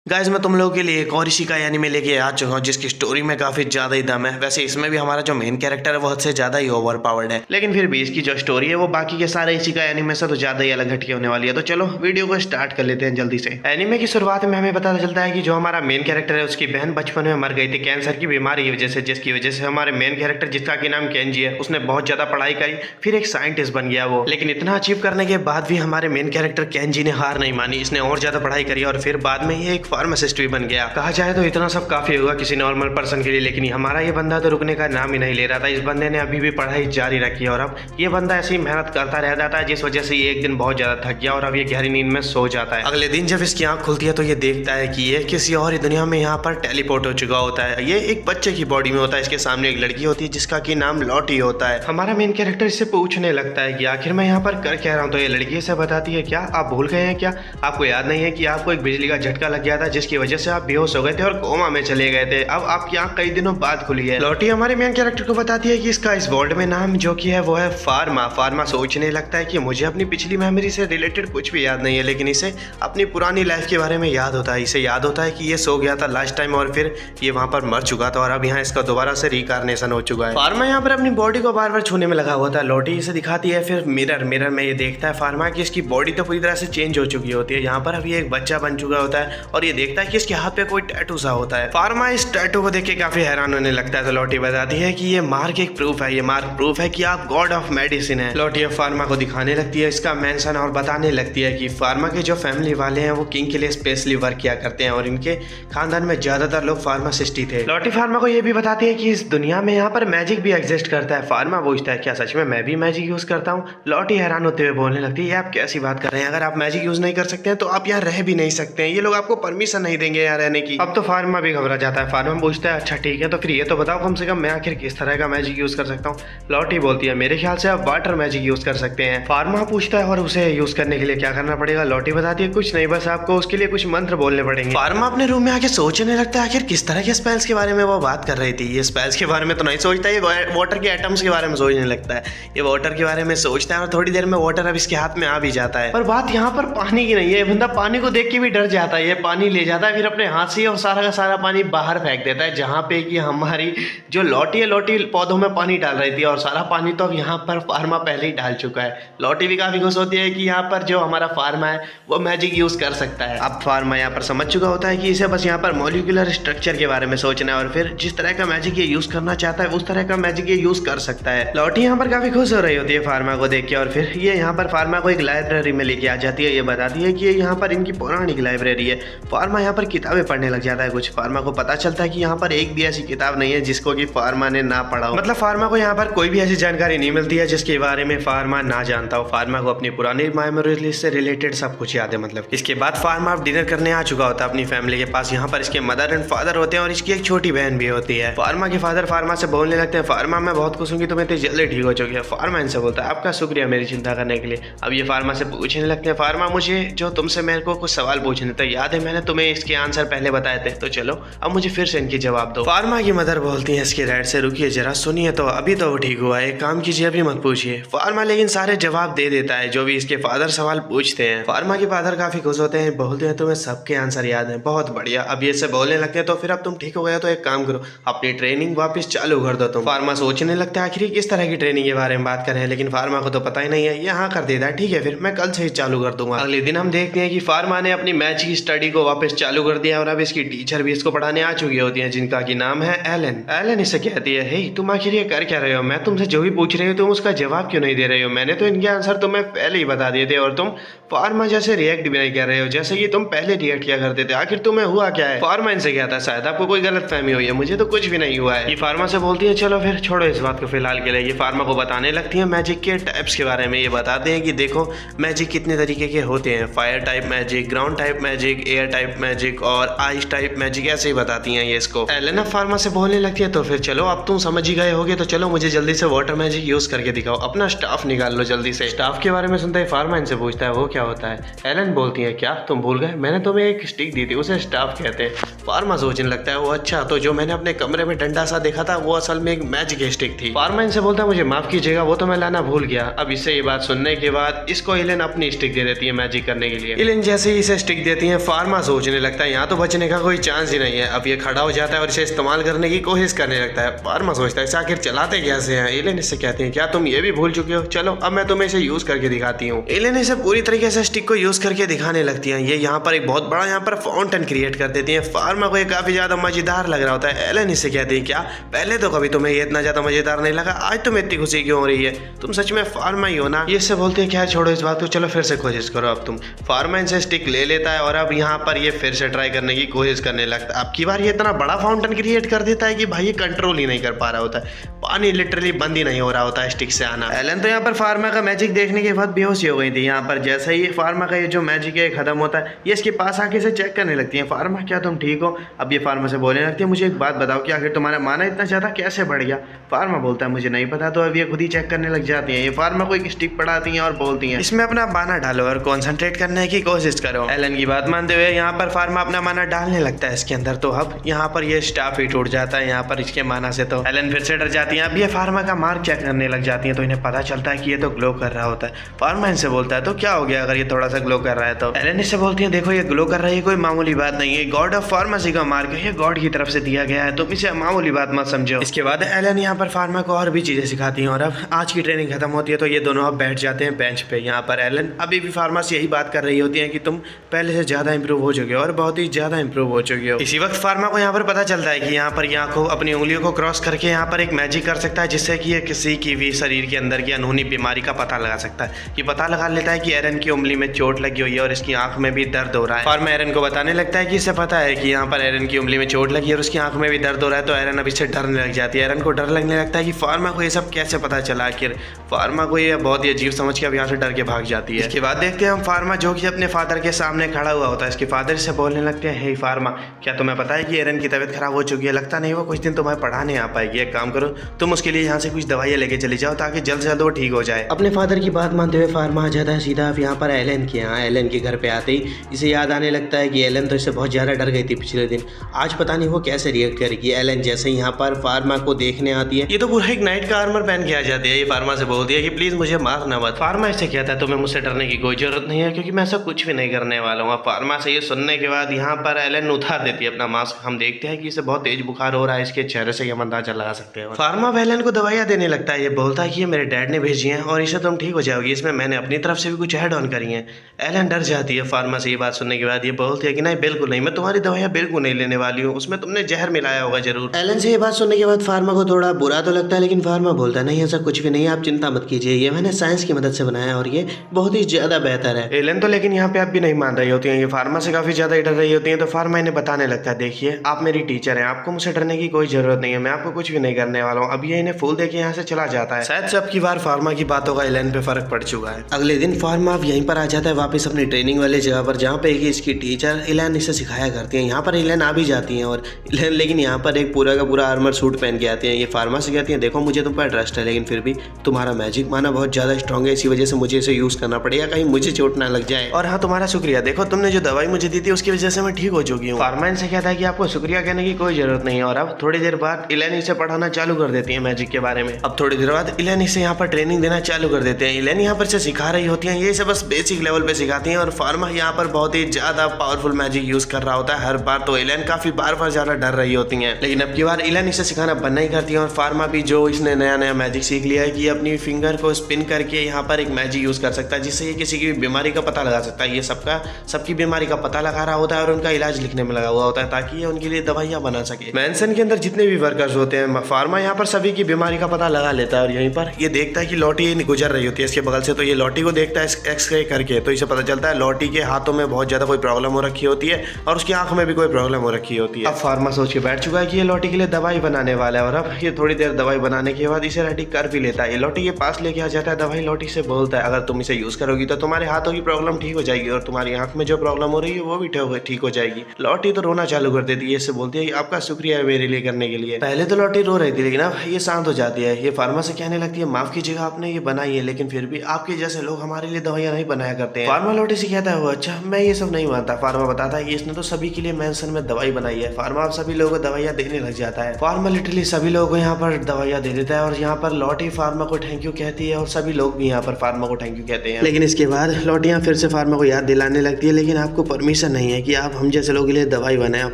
Guys मैं तुम लोगों के लिए एक और इशिकाई एनीमे लेके आ चुका हूँ जिसकी स्टोरी में काफी ज्यादा ही दम है। वैसे इसमें भी हमारा जो मेन कैरेक्टर है वो हद से ज्यादा ही ओवर पावर्ड है, लेकिन फिर भी इसकी जो स्टोरी है वो बाकी के सारे इशिकाई एनीमे से तो ज्यादा ही अलग हटके होने वाली है। तो चलो वीडियो को स्टार्ट कर लेते हैं जल्दी से। एनीमे की शुरुआत में हमें पता चलता है कि जो हमारा मेन कैरेक्टर है उसकी बहन बचपन में मर गई थी कैंसर की बीमारी की वजह से, जिसकी वजह से हमारे मेन कैरेक्टर जिसका की नाम केंजी है उसने बहुत ज्यादा पढ़ाई करी, फिर एक साइंटिस्ट बन गया वो। लेकिन इतना अचीव करने के बाद भी हमारे मेन कैरेक्टर केंजी ने हार नहीं मानी, इसने और ज्यादा पढ़ाई करी और फिर बाद में ये एक फार्मासिस्ट भी बन गया। कहा जाए तो इतना सब काफी होगा किसी नॉर्मल पर्सन के लिए, लेकिन हमारा ये बंदा तो रुकने का नाम ही नहीं ले रहा था। इस बंदे ने अभी भी पढ़ाई जारी रखी और अब ये बंदा ऐसी मेहनत करता रह जाता है जिस वजह से ये एक दिन बहुत ज्यादा थक गया और अब ये गहरी नींद में सो जाता है। अगले दिन जब इसकी आंख खुलती है तो ये देखता है कि ये किसी और ही दुनिया में यहाँ पर टेलीपोर्ट हो चुका होता है। ये एक बच्चे की बॉडी में होता है, इसके सामने एक लड़की होती है जिसका की नाम लॉटी होता है। हमारा मेन कैरेक्टर इससे पूछने लगता है कि आखिर मैं यहाँ पर कर क्या रहा हूँ, तो ये लड़की से बताती है क्या आप भूल गए हैं, क्या आपको याद नहीं है कि आपको एक बिजली का झटका लग गया था जिसकी वजह से आप बेहोश हो गए थे और कोमा में चले गए थे, अब आपकी आंख कई दिनों बाद खुली है। लॉटी हमारे मेन कैरेक्टर को बताती है कि इसका इस वर्ल्ड में नाम जो कि है वो है फार्मा। फार्मा सोचने लगता है कि मुझे अपनी पिछली मेमोरी से रिलेटेड कुछ भी याद नहीं है, लेकिन इसे अपनी पुरानी लाइफ के बारे में याद होता है। इसे याद होता है कि ये सो गया था लास्ट टाइम और फिर ये वहां पर मर चुका था और अब यहाँ इसका दोबारा से रिकार्नेशन हो चुका है। फार्मा यहाँ पर अपनी बॉडी को बार बार छूने में लगा हुआ था। लॉटी इसे दिखाती है फिर मिरर में ये देखता है फार्मा की इसकी बॉडी तो पूरी तरह से चेंज हो चुकी होती है। यहाँ पर अभी एक बच्चा बन चुका होता है और ये देखता है कि इसके हाथ पे कोई टैटू सा होता है। फार्मा इस टैटू को देख के काफी हैरान होने लगता है, तो लॉटी बताती है कि ये मार्क एक प्रूफ है, ये मार्क प्रूफ है कि आप गॉड ऑफ मेडिसिन है। लॉटी अब फार्मा को दिखाने लगती है इसका मेंशन और बताने लगती है कि फार्मा के जो फैमिली वाले हैं वो किंग के लिए स्पेशली वर्क किया करते हैं और इनके खानदान में ज्यादातर लोग फार्मासिस्ट ही थे। लॉटी फार्मा को ये भी बताती है कि इस दुनिया में यहाँ पर मैजिक भी एग्जिस्ट करता है। फार्मा पूछता है क्या सच में मैं भी मैजिक यूज करता हूँ। लॉटी हैरान होते हुए बोलने लगती है आप कैसी बात कर रहे हैं, अगर आप मैजिक यूज नहीं कर सकते हैं तो आप यहाँ रह भी नहीं सकते हैं, ये लोग आपको परमिशन नहीं देंगे यहाँ रहने की। अब तो फार्मा भी घबरा जाता है। फार्मा पूछता है अच्छा ठीक है तो फिर ये तो बताओ कम से कम मैं आखिर किस तरह का मैजिक यूज कर सकता हूँ। लॉटी बोलती है मेरे ख्याल से आप वाटर मैजिक यूज कर सकते हैं। फार्मा पूछता है और उसे यूज करने के लिए क्या करना पड़ेगा। लॉटी बताती है कुछ नहीं, बस आपको उसके लिए कुछ मंत्र बोलने पड़ेंगे। फार्मा अपने रूम में आके सोचने लगता है आखिर किस तरह के स्पेल्स के बारे में वो बात कर रही थी। ये स्पेल्स के बारे में तो नहीं सोचता, ये वाटर के एटम्स के बारे में सोचने लगता है। ये वाटर के बारे में सोचता है और थोड़ी देर में वाटर अब इसके हाथ में आ भी जाता है। पर बात यहाँ पर पानी की नहीं है, बंदा पानी को देख के भी डर जाता है। ये पानी ले जाता है फिर अपने हाथ से और सारा का सारा पानी बाहर फेंक देता है जहाँ पे कि हमारी जो लॉटी है लॉटी पौधों में पानी डाल रही थी और सारा पानी तो अब यहाँ पर फार्मा पहले ही डाल चुका है। लॉटी भी काफी खुश होती है कि यहाँ पर जो हमारा फार्मा है वो मैजिक यूज कर सकता है। अब फार्मा यहाँ पर समझ चुका होता है कि इसे बस यहाँ पर मॉलिक्यूलर स्ट्रक्चर के बारे में सोचना है और फिर जिस तरह का मैजिक ये यूज करना चाहता है उस तरह का मैजिक ये यूज कर सकता है। लॉटी यहाँ पर काफी खुश हो रही होती है फार्मा को देख के और फिर ये यहाँ पर फार्मा को एक लाइब्रेरी में लेके आ जाती है। ये बताती है कि यहाँ पर इनकी पौराणिक लाइब्रेरी है। फार्मा यहाँ पर किताबें पढ़ने लग जाता है। कुछ फार्मा को पता चलता है कि यहाँ पर एक भी ऐसी किताब नहीं है जिसको कि फार्मा ने ना पढ़ा हो, मतलब फार्मा को यहाँ पर कोई भी ऐसी जानकारी नहीं मिलती है जिसके बारे में फार्मा ना जानता हो। फार्मा को अपनी पुरानी मेमोरी से रिलेटेड सब कुछ याद है। मतलब इसके बाद फार्मा अब डिनर करने आ चुका होता है अपनी फैमिली के पास। यहाँ पर इसके मदर एंड फादर होते हैं और इसकी एक छोटी बहन भी होती है। फार्मा के फादर फार्मा से बोलने लगते हैं फार्मा मैं बहुत खुश हूँ कि तुम इतनी जल्दी ठीक हो चुकी है। फार्मा इनसे बोलता है आपका शुक्रिया मेरी चिंता करने के लिए। अब ये फार्मा से पूछने लगते हैं फार्मा मुझे जो तुमसे मेरे को कुछ सवाल पूछने थे, याद है मैंने तुम्हें इसके आंसर पहले बताए थे, तो चलो अब मुझे फिर से इनकी जवाब दो। फार्मा की मदर बोलती है इसके डैड से रुकिए जरा सुनिए, तो अभी तो वो ठीक हुआ है, एक काम कीजिए अभी मत पूछिए। फार्मा लेकिन सारे जवाब दे देता है जो भी इसके फादर सवाल पूछते हैं। फार्मा के फादर काफी खुश होते हैं, बोलते हैं तुम्हें सबके आंसर याद है, बहुत बढ़िया। अब ये से बोलने लगते हैं तो फिर अब तुम ठीक हो गया तो एक काम करो अपनी ट्रेनिंग वापस चालू कर दो तुम। फार्मा सोचने लगता है आखिर किस तरह की ट्रेनिंग के बारे में बात कर रहे हैं, लेकिन फार्मा को तो पता ही नहीं है। यहाँ कर देता है ठीक है फिर मैं कल से ही चालू कर दूंगा। अगले दिन हम देखते हैं कि फार्मा ने अपनी मैथ की स्टडी को वापस चालू कर दिया और अब इसकी टीचर भी इसको पढ़ाने आ चुकी होती है जिनका की नाम है एलन। एलन इसे कहती है हे तुम आखिर ये कर क्या रहे हो, मैं तुमसे जो भी पूछ रही हूँ तुम उसका जवाब क्यों नहीं दे रहे हो, मैंने तो इनके आंसर तुम्हें पहले ही बता दिए थे और तुम फार्मा जैसे रिएक्ट भी नहीं कर रहे हो जैसे कि तुम पहले रिएक्ट किया करते थे, आखिर तुम्हें हुआ क्या है। फार्मा इनसे कहता है शायद आपको कोई गलत फहमी हुई है, मुझे तो कुछ भी नहीं हुआ है। ये फार्मा से बोलती है चलो फिर छोड़ो इस बात को फिलहाल के लिए। ये फार्मा को बताने लगती है मैजिक के टाइप्स के बारे में। ये बताते हैं कि देखो मैजिक कितने तरीके के होते हैं, fire type magic, ground type magic, air type magic और आइस टाइप मैजिक, ऐसे ही बताती हैं ये इसको। एलेना फार्मा से बोलने लगती है तो फिर चलो अब तुम समझ ही गए होगे तो चलो मुझे जल्दी से वाटर मैजिक यूज करके दिखाओ, अपना स्टाफ निकाल लो जल्दी से। स्टाफ के बारे में सुनते ही फार्मा इनसे पूछता है वो क्या होता है? एलन बोलती है क्या तुम भूल गए, मैंने तुम्हें एक स्टिक दी थी, उसे स्टाफ कहते हैं। फार्मा सोचने लगता है वो अच्छा, तो जो मैंने अपने कमरे में डंडा सा देखा था वो असल में एक मैजिक स्टिक थी। फार्मा इनसे बोलता है मुझे माफ कीजिएगा, वो तो मैं लाना भूल गया। अब इससे ये बात सुनने के बाद इसको एलन अपनी स्टिक दे देती है मैजिक करने के लिए। एलन जैसे ही इसे स्टिक देती है फार्मा सोचने लगता है यहाँ तो बचने का कोई चांस ही नहीं है। अब ये खड़ा हो जाता है और इसे इस्तेमाल करने की कोशिश करने लगता है। फार्मा सोचता है आखिर चलाते कैसे हैं। एलन इससे कहते हैं क्या तुम ये भी भूल चुके हो, चलो अब मैं तुम्हें इसे यूज करके दिखाती हूँ। एलन इसे पूरी तरीके से स्टिक को यूज करके दिखाने लगती है। ये यहाँ पर एक बहुत बड़ा यहाँ पर फाउंटेन क्रिएट कर देती है। फार्मा को ये काफी ज्यादा मजेदार लग रहा होता है। एलन इससे कहती है क्या पहले तो कभी तुम्हें ये इतना ज्यादा मजेदार नहीं लगा, आज तुम्हें इतनी खुशी क्यों हो रही है, तुम सच में फार्मा ही हो ना। ये इससे बोलते हैं क्या छोड़ो इस बात को, चलो फिर से कोशिश करो अब तुम। फार्मा इनसे स्टिक ले लेता है और अब यहाँ पर ये फिर से ट्राई करने की कोशिश करने लगता है। अब की बार ये इतना बड़ा फाउंटेन क्रिएट कर देता है कि भाई ये कंट्रोल ही नहीं कर पा रहा होता है, पानी लिटरली बंद ही नहीं हो रहा होता है स्टिक से आना। एलन तो यहाँ पर फार्मा का मैजिक देखने के बाद बेहोश ही हो गई थी। यहाँ पर जैसे ही फार्मा का ये जो मैजिक है खत्म होता है, ये इसके पास आके से चेक करने लगती है। फार्मा क्या तुम ठीक हो? अब ये फार्मा से बोलने लगती है मुझे एक बात बताओ कि आखिर तुम्हारा माना इतना ज्यादा कैसे बढ़ गया? फार्मा बोलता है मुझे नहीं पता। तो अब ये खुद ही चेक करने लग जाती है। ये फार्मा को एक स्टिक पढ़ाती है और बोलती है इसमें अपना माना डालो और कॉन्सेंट्रेट करने की कोशिश करो। एलन की बात मानते हुए यहाँ पर फार्मा अपना माना डालने लगता है इसके अंदर। तो अब यहाँ पर ये स्टाफ ही टूट जाता है यहाँ पर इसके माना से। तो एलन फिर से डर जाती है। अब ये फार्मा का मार्क चेक करने लग जाती है तो इन्हें पता चलता है कि ये तो ग्लो कर रहा होता है। फार्मा इनसे बोलता है तो क्या हो गया अगर ये थोड़ा सा ग्लो कर रहा है तो? एलन इससे बोलती है देखो ये ग्लो कर रहा है, कोई मामूली बात नहीं है, गॉड ऑफ फार्मेसी का मार्क है, ये गॉड की तरफ से दिया गया है, तुम इसे मामूली बात मत समझो। इसके बाद एलन यहाँ पर फार्मा को और भी चीजें सिखाती है और अब आज की ट्रेनिंग खत्म होती है तो ये दोनों अब बैठ जाते हैं बेंच पे। यहाँ पर एलन अभी भी फार्मा से यही बात कर रही होती है कि तुम पहले से ज्यादा इंप्रूव हो चुके हो और बहुत ही ज्यादा इंप्रूव हो चुके हो। इसी वक्त फार्मा को यहाँ पर पता चलता है कि यहाँ पर यहाँ को अपनी उंगलियों को क्रॉस करके यहाँ पर एक मैजिक कर सकता है जिससे कि ये किसी की भी शरीर के अंदर की अनहोनी बीमारी का पता लगा सकता है। ये पता लगा लेता है कि एरन की उंगली में चोट लगी हुई है और इसकी आंख में भी दर्द हो रहा है। फार्मा एरन को बताने लगता है कि इसे पता है कि यहाँ पर एरन की उंगली में चोट लगी है और उसकी आंख में भी दर्द हो रहा है। तो एरन अब इससे डरने लग जाती है। एरन को डर लगने लगता है कि फार्मा को ये सब कैसे पता चला। आखिर फार्मा को ये बहुत ही अजीब समझ के अब यहाँ से डर के भाग जाती है। इसके बाद देखते हैं हम फार्मा जो कि अपने फादर के सामने खड़ा हुआ होता है। इसके फादर से बोलने लगते हैं हे फार्मा क्या तुम्हें पता है कि एरन की तबीयत खराब हो चुकी है, लगता नहीं वो कुछ दिन तुम्हें पढ़ाने आ पाएगी। एक काम करो तुम उसके लिए यहाँ से कुछ दवाइयाँ लेके चली जाओ ताकि जल्द से जल्द वो ठीक हो जाए। अपने फादर की बात मानते हुए फार्मा आ जाता है सीधा अब यहाँ पर एलन के यहाँ। एलन के घर पे आते ही इसे याद आने लगता है कि एलन तो इससे बहुत ज़्यादा डर गई थी पिछले दिन, आज पता नहीं वो कैसे रिएक्ट करेगी। एलन जैसे ही यहाँ पर फार्मा को देखने आती है ये तो पूरा एक नाइट का आर्मर पहन के आ जाती है। ये फार्मा से बोलती है कि प्लीज मुझे मारना मत। फार्मा इससे कहता है तुम्हें मुझसे डरने की कोई जरूरत नहीं है क्योंकि मैं ऐसा कुछ भी नहीं करने वाला हूँ। फार्मा से ये सुनने के बाद यहाँ पर एलन उतार देती है अपना मास्क। हम देखते हैं कि इसे बहुत तेज बुखार हो रहा है, इसके चेहरे से हम अंदाजा लगा सकते हैं। फार्मा एलन को दवाइयाँ देने लगता है। ये बोलता है कि ये मेरे डैड ने भेजी हैं और इसे तुम ठीक हो जाओगी, इसमें मैंने अपनी तरफ से भी कुछ ऐड ऑन करी है। एलन डर जाती है फार्मा से ये बात सुनने के बाद। ये बोलती है कि नहीं बिल्कुल नहीं, मैं तुम्हारी दवाइयाँ बिल्कुल नहीं लेने वाली हूँ, उसमें तुमने जहर मिलाया होगा जरूर। एलन से ये बात सुनने के बाद फार्मा को थोड़ा बुरा तो लगता है लेकिन फार्मा बोलता है नहीं ऐसा कुछ भी नहीं है, आप चिंता मत कीजिए, ये मैंने साइंस की मदद से बनाया और ये बहुत ही ज्यादा बेहतर है। एलन तो लेकिन यहाँ पे आप भी नहीं मान रही होती है, ये फार्मा से काफी ज्यादा डर रही होती है। तो फार्मा इन्हें बताने लगता है देखिए आप मेरी टीचर हैं, आपको मुझसे डरने की कोई जरूरत नहीं है, मैं आपको कुछ भी नहीं करने वाला हूँ। अब ये इन्हें फूल देके यहाँ से चला जाता है। शायद से अब की बार फार्मा की बातों का एलन पे फर्क पड़ चुका है। अगले दिन फार्मा अब यहीं पर आ जाता है वापस अपनी ट्रेनिंग वाली जगह पर जहाँ पे इसकी टीचर एलन इसे सिखाया करती है। यहाँ पर एलन आ भी जाती है और एलन लेकिन यहाँ पर एक पूरा का पूरा आर्मर सूट पहन के आती है। ये फार्मा से कहती है देखो मुझे तुम पर ट्रस्ट है लेकिन फिर भी तुम्हारा मैजिक माना बहुत ज्यादा स्ट्रॉन्ग है, इसी वजह से मुझे इसे यूज करना पड़ेगा, कहीं मुझे चोट ना लग जाए। और हाँ तुम्हारा शुक्रिया, देखो तुमने जो दवाई मुझे दी थी उसकी वजह से मैं ठीक हो चुकी हूँ। फार्मा इनसे कहता है कि आपको शुक्रिया कहने की कोई जरूरत नहीं है। और अब थोड़ी देर बाद एलन इसे पढ़ाना चालू कर देती है मैजिक के बारे में। अब थोड़ी देर बाद एलन इसे यहाँ पर ट्रेनिंग देना चालू कर देते हैं। एलन यहाँ पर से सिखा रही होती है, ये इसे बस बेसिक लेवल पे सिखाती हैं और फार्मा यहाँ पर बहुत ही ज्यादा पावरफुल मैजिक यूज कर रहा होता है हर बार। तो एलन काफी बार ज्यादा डर रही होती है लेकिन अब की बार एलन इसे सिखाना बंद नहीं करती है। और फार्मा भी जो इसने नया नया मैजिक सीख लिया है कि अपनी फिंगर को स्पिन करके यहाँ पर एक मैजिक यूज कर सकता है जिससे ये किसी की बीमारी का पता लगा सकता है। ये सबकी बीमारी का पता लगा रहा होता है और उनका इलाज लिखने में लगा हुआ होता है ताकि ये उनके लिए दवाइयाँ बना सके। मैंसन के अंदर जितने भी वर्कर्स होते हैं फार्मा यहाँ पर सभी की बीमारी का पता लगा लेता है और यहीं पर ये देखता है कि लॉटी गुजर रही होती है इसके बगल से। तो ये लॉटी को देखता है एक्सरे करके, तो इसे पता चलता है लॉटी के हाथों में बहुत ज्यादा कोई प्रॉब्लम हो रखी होती है और उसकी आंख में भी कोई प्रॉब्लम हो रखी होती है। अब फार्मा सोच के बैठ चुका है कि ये लॉटी के लिए दवाई बनाने वाला है और अब ये थोड़ी देर दवाई बनाने के बाद इसे रेडी कर भी लेता है। ये लॉटी के पास लेके आ जाता है दवाई। लॉटी से बोलता है अगर तुम इसे यूज करोगी तो तुम्हारे हाथों की प्रॉब्लम ठीक हो जाएगी और तुम्हारी आंख में जो प्रॉब्लम हो रही है वो भी ठीक हो जाएगी। लॉटी तो रोना चालू कर देती है, इससे बोलती है आपका शुक्रिया है मेरे लिए करने के लिए। पहले तो लॉटी रो रही थी लेकिन अब ये शांत हो जाती है। ये फार्मा से कहने लगती है माफ कीजिएगा आपने ये बनाई है लेकिन फिर भी आपके जैसे लोग हमारे लिए दवाइयाँ नहीं बनाया करते हैं। फार्मा लौटे से कहता है वो अच्छा मैं ये सब नहीं मानता। फार्मा बताता है कि इसने तो सभी के लिए मेंशन में दवाई बनाई है। फार्मा अब सभी लोगों को दवाइयाँ देने लग जाता है। फार्मा लिटरली सभी लोगों को यहाँ पर दवाइयाँ दे देता है और यहाँ पर लौटी फार्मा को थैंक यू कहती है और सभी लोग भी यहाँ पर फार्मा को थैंक यू कहते हैं। लेकिन इसके बाद लौटियाँ फिर से फार्मा को याद दिलाने लगती है लेकिन आपको परमिशन नहीं है कि आप हम जैसे लोगों के लिए दवाई बनाए।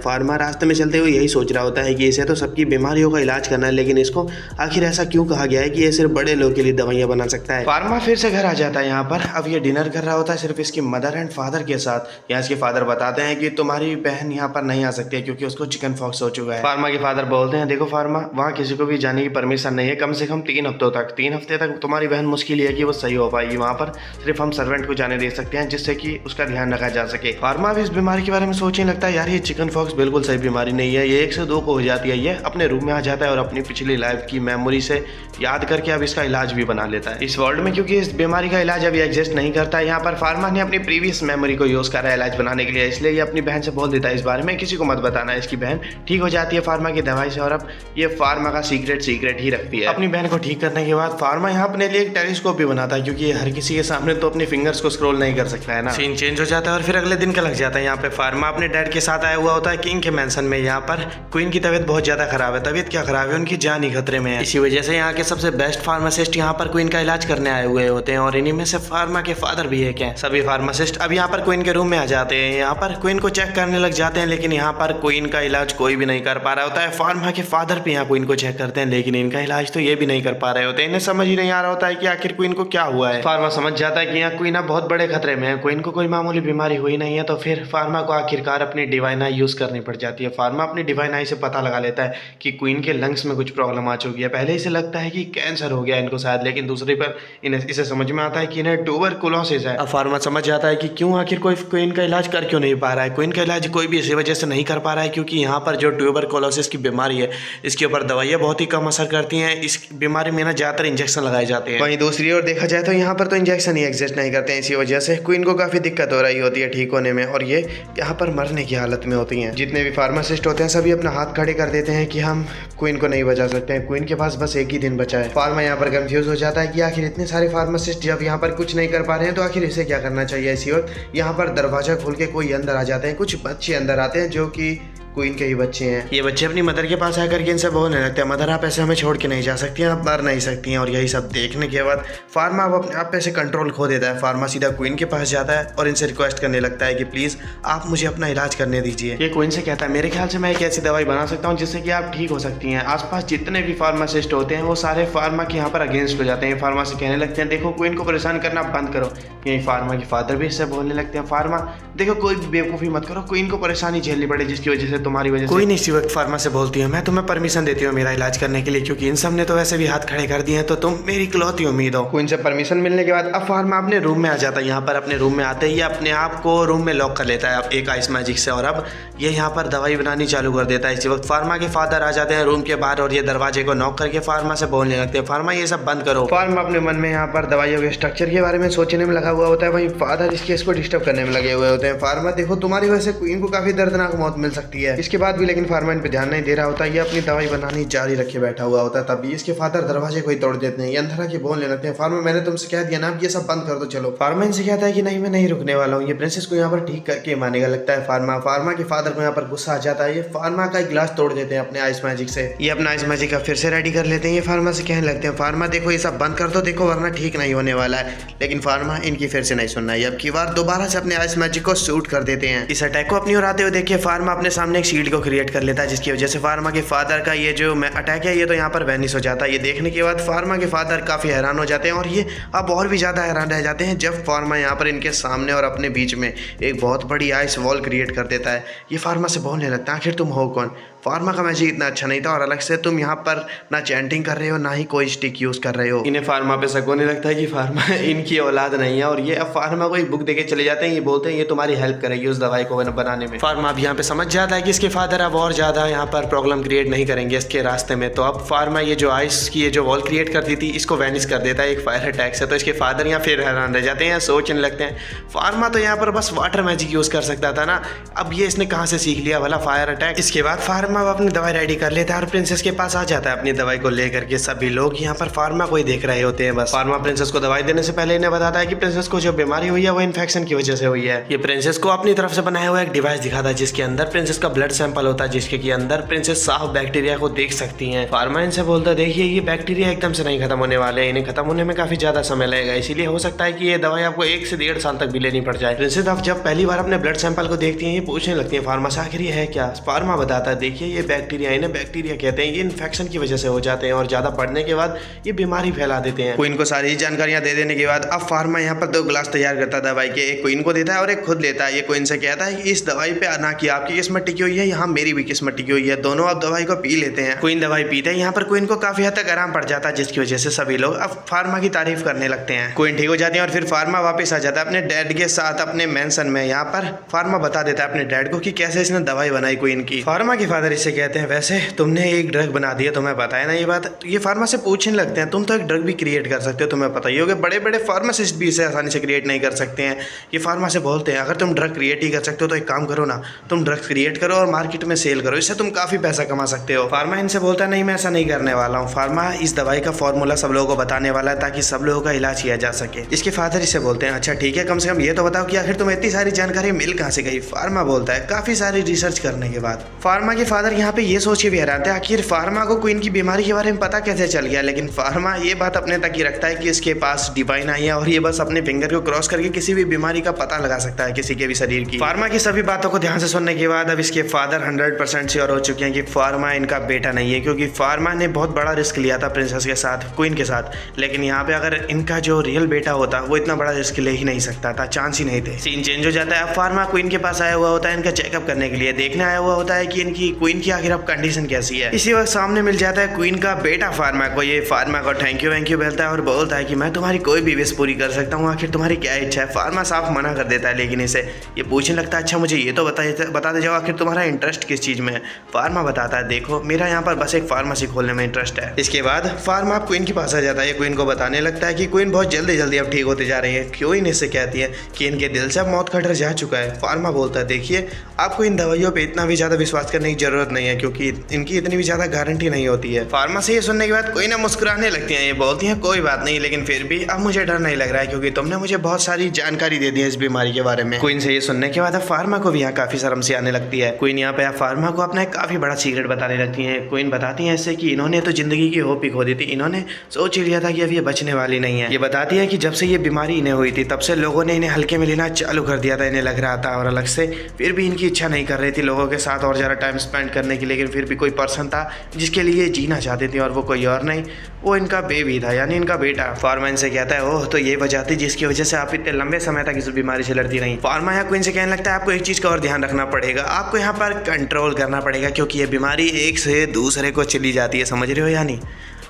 फार्मा रास्ते में चलते हुए यही सोच रहा होता है कि इसे तो सबकी बीमारियों का इलाज करना है, लेकिन इसको आखिर ऐसा क्यों कहा गया है कि ये सिर्फ बड़े लोगों के लिए दवाइयाँ बना सकता है। फार्मा फिर से घर आ जाता है। यहाँ पर अब ये डिनर कर रहा होता है सिर्फ इसकी मदर एंड फादर के साथ। यहाँ इसके फादर बताते हैं कि तुम्हारी बहन यहाँ पर नहीं आ सकती है क्योंकि उसको चिकन फॉक्स हो चुका है। फार्मा के फादर बोलते हैं देखो फार्मा, वहाँ किसी को भी जाने की परमिशन नहीं है कम से कम 3 हफ्तों तक। 3 हफ्ते तक तुम्हारी बहन मुश्किल है कि वो सही हो पाएगी। वहाँ पर सिर्फ हम सर्वेंट को जाने दे सकते हैं जिससे कि उसका ध्यान रखा जा सके। फार्मा भी इस बीमारी के बारे में सोचने लगता है यार ये चिकन फॉक्स बिल्कुल सही बीमारी नहीं है, ये 1 से 2 को हो जाती है। ये अपने रूम में आ जाता है और अपनी पिछली लाइफ की मेमोरी से याद करके अब इसका इलाज भी बना लेता है इस वर्ल्ड में, क्योंकि इस बीमारी का इलाज अभी एग्जिस्ट नहीं करता है। यहाँ पर फार्मा ने अपनी प्रीवियस मेमोरी को यूज करा है इलाज बनाने के लिए, इसलिए ये अपनी बहन से बोल देता है इस बारे में किसी को मत बताना। इसकी बहन ठीक हो जाती है फार्मा की दवाई से और अब ये फार्मा का सीक्रेट ही रखती है। अपनी बहन को ठीक करने के बाद फार्मा यहाँ अपने लिए एक टेलीस्कोप भी बनाता है क्योंकि हर किसी के सामने तो अपने फिंगर्स को स्क्रॉल नहीं कर सकता है ना। सीन चेंज हो जाता है और फिर अगले दिन का लग जाता है। यहाँ पे फार्मा अपने डैड के साथ आया हुआ होता है किंग के मेंशन में। यहाँ पर क्वीन की तबीयत बहुत ज्यादा खराब है। तबीयत क्या खराब है, उनकी जान ही खतरे में है। इसी वजह से यहाँ के सबसे बेस्ट फार्मासिस्ट यहाँ पर क्वीन का इलाज करने आए हुए होते हैं और इन्हीं में से फार्मा के फादर भी एक हैं। सभी फार्मासिस्ट अब यहाँ पर क्वीन के रूम में आ जाते हैं। यहाँ पर क्वीन को चेक करने लग जाते हैं लेकिन यहाँ पर क्वीन का इलाज कोई भी नहीं कर पा रहा होता है। फार्मा के फादर भी यहाँ क्वीन को चेक करते हैं लेकिन इनका इलाज तो ये भी नहीं कर पा रहे होते। इन्हें समझ ही नहीं आ रहा होता है कि आखिर क्वीन को क्या हुआ है। फार्मा समझ जाता है कि यहाँ क्वीन अब बहुत बड़े खतरे में है। क्वीन को कोई मामूली बीमारी हुई नहीं है तो फिर फार्मा को आखिरकार अपनी डिवाइन आई यूज करनी पड़ जाती है। फार्मा अपनी डिवाइन आई से पता लगा लेता है कि क्वीन के लंग्स में कुछ प्रॉब्लम आ चुकी है। पहले इसे लगता है कि कैंसर हो गया इनको शायद, लेकिन दूसरी पर इसे समझ में आता है कि इन्हें ट्यूबरकुलोसिस है। अब फार्मा समझ जाता है कि क्यों आखिर कोई क्वीन का इलाज कर क्यों नहीं पा रहा है। क्वीन का इलाज कोई भी इसी वजह से नहीं कर पा रहा है क्योंकि यहाँ पर जो ट्यूबरकुलोसिस की बीमारी है इसके ऊपर दवाइयाँ बहुत ही कम असर करती हैं। इस बीमारी में ना ज्यादातर इंजेक्शन लगाए जाते हैं। वहीं दूसरी ओर देखा जाए तो यहाँ पर तो इंजेक्शन ही एग्जिस्ट नहीं करते हैं। इसी वजह से क्वीन को काफी दिक्कत हो रही होती है ठीक होने में और ये यहाँ पर मरने की हालत में होती हैं। जितने भी फार्मासिस्ट होते हैं सभी अपना हाथ खड़े कर देते हैं कि हम क्वीन को नहीं बचा सकते हैं। क्वीन के पास बस एक ही दिन बचा है। फार्मा यहाँ पर कंफ्यूज हो जाता है कि आखिर इतने सारे फार्मासिस्ट जब यहाँ पर कुछ नहीं कर पा रहे हैं तो आखिर इसे क्या करना चाहिए। इसी वक्त यहाँ पर दरवाजा खोल के कोई अंदर आ जाते हैं। कुछ बच्चे अंदर आते हैं जो कि क्वीन के ही बच्चे हैं। ये बच्चे अपनी मदर के पास आकर के इनसे बोलने लगते हैं मदर आप ऐसे हमें छोड़ के नहीं जा सकती हैं, आप मर नहीं सकती हैं। और यही सब देखने के बाद फार्मा अब अपने आप पे से कंट्रोल खो देता है। फार्मा सीधा क्वीन के पास जाता है और इनसे रिक्वेस्ट करने लगता है कि प्लीज आप मुझे अपना इलाज करने दीजिए। ये क्वीन से कहता है मेरे ख्याल से मैं एक ऐसी दवाई बना सकता हूँ जिससे कि आप ठीक हो सकती हैं। आसपास जितने भी फार्मासिस्ट होते हैं वो सारे फार्मा के यहाँ पर अगेंस्ट हो जाते हैं। फार्मा से कहने लगते हैं देखो क्वीन को परेशान करना बंद करो। यही फार्मा के फादर भी इससे बोलने लगते हैं फार्मा देखो कोई बेवकूफ़ी मत करो, क्वीन को परेशानी झेलनी पड़े जिसकी वजह से तुम्हारी वजह से। कोई इसी वक्त फार्मा से बोलती है मैं तुम्हें परमिशन देती हूँ मेरा इलाज करने के लिए क्योंकि इन सब ने तो वैसे भी हाथ खड़े कर दिए हैं तो तुम मेरी इकलौती उम्मीद हो। क्वीन से परमिशन मिलने के बाद अब फार्मा अपने रूम में आ जाता है। यहाँ पर अपने रूम में आते ही अपने आप को रूम में लॉक कर लेता है एक आइस मैजिक से और अब ये यहाँ पर दवाई बनानी चालू कर देता है। इसी वक्त फार्मा के फादर आ जाते हैं रूम के बाहर और ये दरवाजे को नॉक करके फार्मा से बोलने लगते हैं फार्मा ये सब बंद करो। फार्मा अपने मन में यहाँ पर दवाइयों के स्ट्रक्चर के बारे में सोचने में लगा हुआ होता है। वहीं फादर इस केस को डिस्टर्ब करने में लगे हुए होते हैं। फार्मा देखो तुम्हारी वजह से क्वीन को काफी दर्दनाक मौत मिल सकती है। इसके बाद भी लेकिन फार्मा इन पे ध्यान नहीं दे रहा होता। ये अपनी दवाई बनानी जारी रखे बैठा हुआ होता है। तभी इसके फादर दरवाजे को ही तोड़ देते हैं। ये अंदर आके बोलने लगते हैं फार्मा मैंने तुमसे कह दिया ना अब ये सब बंद कर दो चलो। फार्मा इनसे कहता है कि नहीं मैं नहीं रुकने वाला हूँ। ये प्रिंसेस को यहाँ पर ठीक करके मानेगा लगता है फार्मा के फादर को यहाँ पर गुस्सा आ जाता है। ये फार्मा का गिलास तोड़ देते हैं अपने आइस मैजिक से। ये अपना आइस मैजिक का फिर से रेडी कर लेते हैं। ये फार्मा से कहने लगते हैं फार्मा देखो ये सब बंद कर दो देखो वरना ठीक नहीं होने वाला है। लेकिन फार्मा इनकी फिर से नहीं सुनना है। अब की बार दोबारा से अपने आइस मैजिक को शूट कर देते हैं। इस अटैक को अपनी ओर आते हुए देखिए फार्मा अपने सामने एक शील्ड को क्रिएट कर लेता है जिसकी वजह से फार्मा के फादर का ये जो अटैक है ये तो यहाँ पर वैनिश हो जाता है। ये देखने के बाद फार्मा के फादर काफी हैरान हो जाते हैं और ये अब और भी ज्यादा हैरान रह जाते हैं जब फार्मा यहाँ पर इनके सामने और अपने बीच में एक बहुत बड़ी आइस वॉल क्रिएट कर देता है। ये फार्मा से बोलने लगता है आखिर तुम हो कौन। फार्मा का मैजिक इतना अच्छा नहीं था और अलग से तुम यहाँ पर ना चैंटिंग कर रहे हो ना ही कोई स्टिक यूज कर रहे हो। इन्हें फार्मा पे शक होने लगता है कि फार्मा इनकी औलाद नहीं है और ये अब फार्मा को एक बुक देके चले जाते हैं। ये बोलते हैं ये तुम्हारी हेल्प करेगी उस दवाई को बनाने में। फार्मा अब यहाँ पे समझ जाता है कि इसके फादर अब और ज्यादा यहाँ पर प्रॉब्लम क्रिएट नहीं करेंगे इसके रास्ते में। तो अब फार्मा ये जो आइस की ये जो वॉल क्रिएट करती थी इसको वैनिश कर देता है एक फायर अटैक से। तो इसके फादर यहाँ फिर हैरान रह जाते हैं, सोचने लगते हैं फार्मा तो यहाँ पर बस वाटर मैजिक यूज कर सकता था ना, अब ये इसने कहाँ से सीख लिया भला फायर अटैक। इसके बाद फार्मा फार्मा अपनी दवाई रेडी कर लेता है और प्रिंसेस के पास आ जाता है अपनी दवाई को लेकर के। सभी लोग यहाँ पर फार्मा को ही देख रहे होते हैं। बस फार्मा प्रिंसेस को दवाई देने से पहले इन्हें बताता है कि प्रिंसेस को जो बीमारी हुई है वो इन्फेक्शन की वजह से हुई है। ये प्रिंसेस को अपनी तरफ से बनाया हुआ एक डिवाइस दिखाता है जिसके अंदर प्रिंसेस का ब्लड सैंपल होता है, जिसके के अंदर प्रिंसेस साफ बैक्टीरिया को देख सकती है। फार्मा इनसे बोलता है देखिए ये बैक्टीरिया एकदम से नहीं खत्म होने वाले, इन्हें खत्म होने में काफी ज्यादा समय लगेगा, इसीलिए हो सकता है कि ये दवाई आपको 1 से 1.5 साल तक भी लेनी पड़ जाए। प्रिंसेस अब जब पहली बार अपने ब्लड सैंपल को देखती है ये पूछने लगती है फार्मा से आखिर ये है क्या। फार्मा बताता है देखिए ये बैक्टीरिया, इन्हें बैक्टीरिया कहते हैं, ये इन्फेक्शन की वजह से हो जाते हैं और ज्यादा बढ़ने के बाद ये बीमारी फैला देते हैं। क्वीन को सारी जानकारियां दे देने के बाद अब फार्मा यहाँ पर 2 गिलास तैयार करता है दवाई के, एक क्वीन को देता है और एक खुद लेता है। ये क्वीन से कहता है कि इस दवाई पे ना कि आपकी किस्मत टिकी हुई है, यहाँ मेरी भी किस्मत टिकी हुई है, दोनों अब दवाई को पी लेते हैं। क्वीन दवाई पीते हैं, यहाँ पर क्वीन को काफी हद तक आराम पड़ जाता है जिसकी वजह से सभी लोग अब फार्मा की तारीफ करने लगते हैं। क्वीन ठीक हो जाती है और फिर फार्मा वापस आ जाता है अपने डैड के साथ अपने मेंशन में। यहाँ पर फार्मा बता देता है अपने डैड को कि कैसे इसने दवाई बनाई क्वीन की। फार्मा के फादर इससे कहते हैं वैसे तुमने एक ड्रग बना दिया, तुम्हें पता है ना ये बात। ये फार्मा से पूछने लगते हैं तुम तो एक ड्रग भी क्रिएट कर सकते हो, तुम्हें पता ही होगा बड़े बड़े फार्मासिस्ट भी इसे आसानी से क्रिएट नहीं कर सकते हैं। ये फार्मा से बोलते हैं अगर तुम ड्रग क्रिएट ही कर सकते हो तो एक काम करो ना, तुम ड्रग्स क्रिएट करो और मार्केट में सेल करो, इससे तुम काफी पैसा कमा सकते हो। फार्मा इनसे बोलता है नहीं मैं ऐसा नहीं करने वाला हूँ, फार्मा इस दवाई का फॉर्मूला सब लोगों को बताने वाला है ताकि सब लोगों का इलाज किया जा सके। इसके फादर इसे बोलते हैं अच्छा ठीक है कम से कम ये तो बताओ कि आखिर तुम्हें इतनी सारी जानकारी मिल कहाँ से गई। फार्मा बोलता है काफी सारी रिसर्च करने के बाद। फार्मा के फादर यहाँ पे ये सोच के भी हैरान थे आखिर फार्मा को क्वीन की बीमारी के बारे में पता कैसे चल गया, लेकिन फार्मा ये बात अपने तक ही रखता है कि इसके पास डिवाइन आई है और ये बस अपने फिंगर को क्रॉस करके किसी भी बीमारी का पता लगा सकता है किसी के भी शरीर की। फार्मा की सभी बातों को ध्यान से सुनने के बाद अब इसके फादर 100% श्योर हो चुके हैं कि फार्मा इनका बेटा नहीं है, क्योंकि फार्मा ने बहुत बड़ा रिस्क लिया था प्रिंसेस के साथ, क्वीन के साथ। लेकिन यहाँ पे अगर इनका जो रियल बेटा होता वो इतना बड़ा रिस्क ले ही नहीं सकता था, चांस ही नहीं थे। सीन चेंज हो जाता है, अब फार्मा क्वीन के पास आया हुआ होता है इनका चेकअप करने के लिए, देखने आया हुआ होता है कि इनकी क्वीन की आखिर अब कंडीशन कैसी है। इसी वक्त सामने मिल जाता है क्वीन का बेटा फार्मा को। ये फार्मा को थैंक यू बोलता है और बोलता है कि मैं तुम्हारी कोई भी विश पूरी कर सकता हूँ, आखिर तुम्हारी क्या इच्छा है। फार्मा साफ मना कर देता है, लेकिन इसे ये पूछने लगता है अच्छा मुझे ये तो बता दे जाओ आखिर तुम्हारा इंटरेस्ट किस चीज में है। फार्मा बताता है देखो मेरा यहाँ पर बस एक फार्मेसी खोलने में इंटरेस्ट है। इसके बाद फार्मा अब क्वीन के पास आ जाता है, क्वीन को बताने लगता है कि क्वीन बहुत जल्दी अब ठीक होते जा रही है। क्वीन इससे कहती है कि इनके दिल से अब मौत का डर जा चुका है। फार्मा बोलता है देखिए आपको इन दवाइयों पे इतना भी ज्यादा विश्वास करने की जरूरत नहीं है, क्योंकि इनकी इतनी भी ज्यादा गारंटी नहीं होती है। फार्मा से ये सुनने के बाद क्वीन मुस्कुराने लगती है, ये बोलती है कोई बात नहीं, लेकिन फिर भी अब मुझे डर नहीं लग रहा है क्योंकि तुमने मुझे बहुत सारी जानकारी दे दी है इस बीमारी के बारे में। क्वीन से ये सुनने के बाद अब फार्मा को भी यहाँ काफी शर्म सी आने लगती है। क्वीन यहाँ पे फार्मा को अपना एक काफी बड़ा सीक्रेट बताने लगती है। क्वीन बताती है इससे कि इन्होंने तो जिंदगी की होप ही खो दी थी, इन्होंने सोच ही लिया था कि अब ये बचने वाली नहीं है। ये बताती है कि जब से ये बीमारी इन्हें हुई थी तब से लोगों ने इन्हें हल्के में लेना चालू कर दिया था, इन्हें लग रहा था और अलग से फिर भी इनकी इच्छा नहीं कर रही थी लोगों के साथ और ज़्यादा टाइम स्पेंड करने की, लेकिन फिर भी कोई पर्सन था जिसके लिए जीना चाहती थी और वो कोई और नहीं, वो इनका बेबी था यानी इनका बेटा। फार्मा इनसे कहता है ओह तो ये वजह थी जिसकी वजह से आप इतने लंबे समय तक इस बीमारी से लड़ती रही। फार्मा यहाँ क्वीन से कहने लगता है आपको एक चीज़ का और ध्यान रखना पड़ेगा, आपको यहाँ पर कंट्रोल करना पड़ेगा क्योंकि ये बीमारी एक से दूसरे को चली जाती है, समझ रहे हो या नहीं।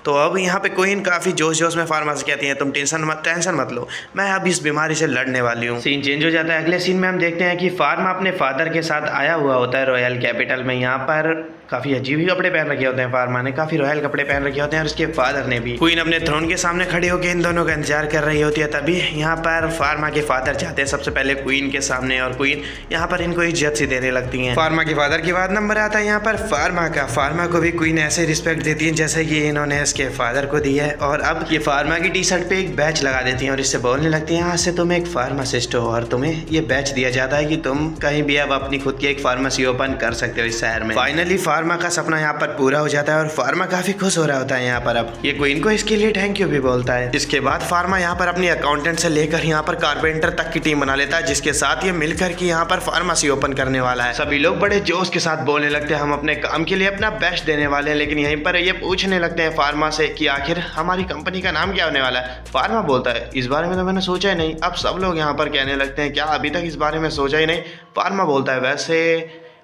तो अब यहाँ पे क्वीन काफ़ी जोश में फार्मा से कहती है तुम टेंशन मत लो, मैं अब इस बीमारी से लड़ने वाली हूँ। सीन चेंज हो जाता है, अगले सीन में हम देखते हैं कि फार्मा अपने फादर के साथ आया हुआ होता है रॉयल कैपिटल में। यहाँ पर काफ़ी अजीब ही कपड़े पहन रखे होते हैं, फार्मा ने काफ़ी रॉयल कपड़े पहन रखे होते हैं और उसके फादर ने भी। क्वीन अपने थ्रोन के सामने खड़ी होकर इन दोनों का इंतजार कर रही होती है, तभी यहाँ पर फार्मा के फादर जाते हैं सबसे पहले क्वीन के सामने और क्वीन यहाँ पर इनको इज्जत सी देने लगती हैं। फार्मा के फादर के बाद नंबर आता है यहाँ पर फार्मा का। फार्मा को भी क्वीन ऐसे रिस्पेक्ट देती है जैसे कि इन्होंने इसके फादर को दी है और अब ये फार्मा की टी शर्ट पे एक बैच लगा देती हैं और इससे बोलने लगती हैं आज से तुम एक फार्मासिस्ट हो और तुम्हें ये बैच दिया जाता है कि तुम कहीं भी अब अपनी खुद की एक फार्मेसी ओपन कर सकते हो इस शहर में। फाइनली फार्मा का सपना यहाँ पर पूरा हो जाता है और फार्मा काफी खुश हो रहा होता है यहाँ पर। अब ये क्वीन को इसके लिए थैंक यू भी बोलता है। इसके बाद फार्मा यहाँ पर अपनी अकाउंटेंट से लेकर यहाँ पर कारपेंटर तक की टीम बना लेता है जिसके साथ ये मिलकर के यहाँ पर फार्मेसी ओपन करने वाला है। सभी लोग बड़े जोश के साथ बोलने लगते हैं हम अपने काम के लिए अपना बेस्ट देने वाले हैं, लेकिन यहीं पर ये पूछने लगते हैं फार्मा से कि आखिर हमारी कंपनी का नाम क्या होने वाला है। फार्मा बोलता है इस बारे में तो मैंने सोचा ही नहीं। अब सब लोग यहाँ पर कहने लगते हैं क्या अभी तक इस बारे में सोचा ही नहीं। फार्मा बोलता है वैसे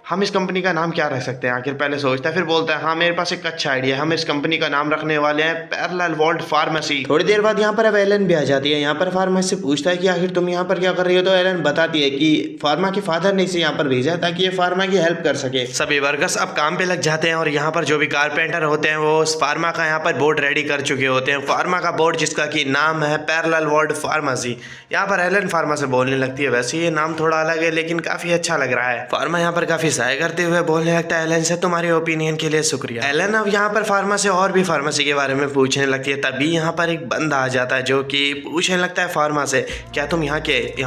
हम इस कंपनी का नाम क्या रख सकते हैं। आखिर पहले सोचता है फिर बोलता है हाँ मेरे पास एक अच्छा आइडिया है, हम इस कंपनी का नाम रखने वाले हैं पैरेलल वर्ल्ड फार्मेसी। थोड़ी देर बाद यहाँ पर अब एलन भी आ जाती है। यहाँ पर फार्मा से पूछता है कि आखिर तुम यहाँ पर क्या कर रही हो, तो एलन बताती है कि फार्मा के फादर ने इसे यहाँ पर भेजा है ताकि ये फार्मा की हेल्प कर सके। सभी वर्कर्स अब काम पे लग जाते हैं और यहाँ पर जो भी कारपेंटर होते हैं वो फार्मा का यहाँ पर बोर्ड रेडी कर चुके होते हैं। फार्मा का बोर्ड जिसका की नाम है पैरेलल वर्ल्ड फार्मेसी। यहाँ पर एलन फार्मा से बोलने लगती है वैसे ये नाम थोड़ा अलग है लेकिन काफी अच्छा लग रहा है। फार्मा यहाँ पर काफी साय करते हुए बोलने लगता है एलन से, तुम्हारे ओपिनियन के लिए शुक्रिया। एलन अब यहाँ पर फार्मा से और भी फार्मेसी के बारे में पूछने लगती है। तभी यहाँ पर एक बंदा आ जाता है जो कि पूछने लगता है फार्मा से, क्या तुम यहाँ